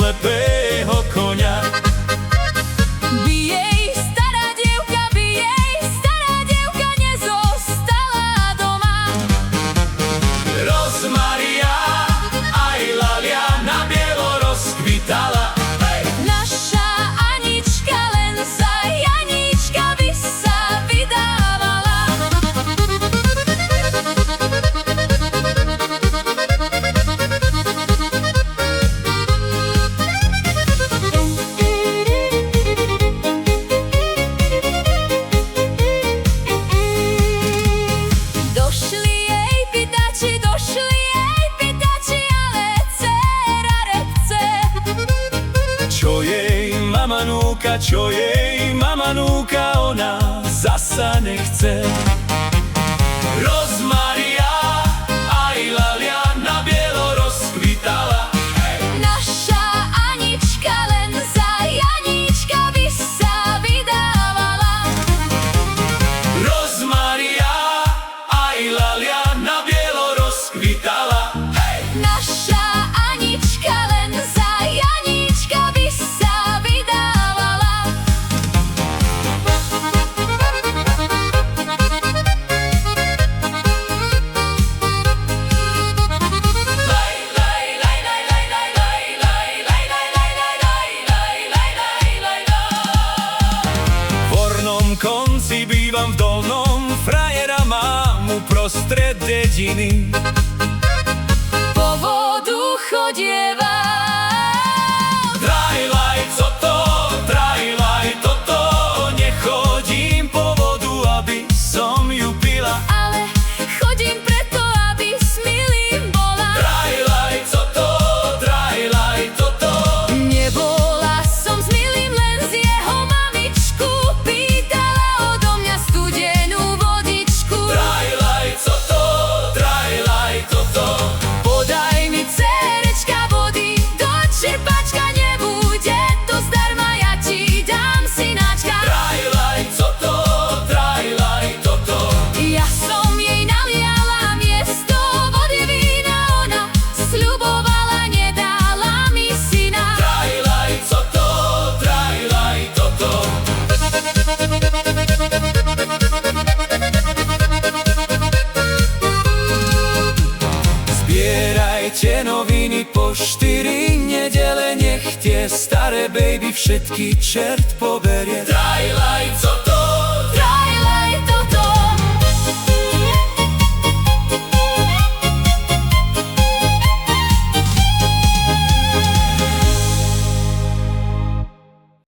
slepého koňa. Bije stará dievka, nezostala doma. Rozmaria aj Lalia na bielo rozkvitala. Naša Anička len za Janíčka by sa vydávala. Došli jej pýtači, ale dcéra repce. Čo jej mama núka, ona zasa nechce. Rozmaria aj Lalia na bielo rozkvitala. Naša Anička len za Janíčka by sa vydávala. Rozmaria aj Lalia na bielo rozkvitala. Naša Anička len za Janíčka by sa vydávala. V hornom konci bývam, v dolnom frajera mám uprostred dediny. Po vodu chodieva. Drajlaj, toto, nechodím po vodu, aby som ju pila. Ale chodím preto, aby smilým bola. Drajlaj, toto. Nebola som s milým, len z jeho mamičku. Pýtala odo mňa studenú vodičku. Drajlaj, toto. Podaj mi, dcérečka, vody do čerpačka, nebude to zdarma, ja ti dám, synáčka. Drajlaj, toto. Ja som jej naliala miesto vody vína, ona sľubovala, nedala mi syna. Drajlaj, toto. Zbierajte noviny po 4 nedele, nech tie staré baby všetky čert poberie. Drajlaj, toto.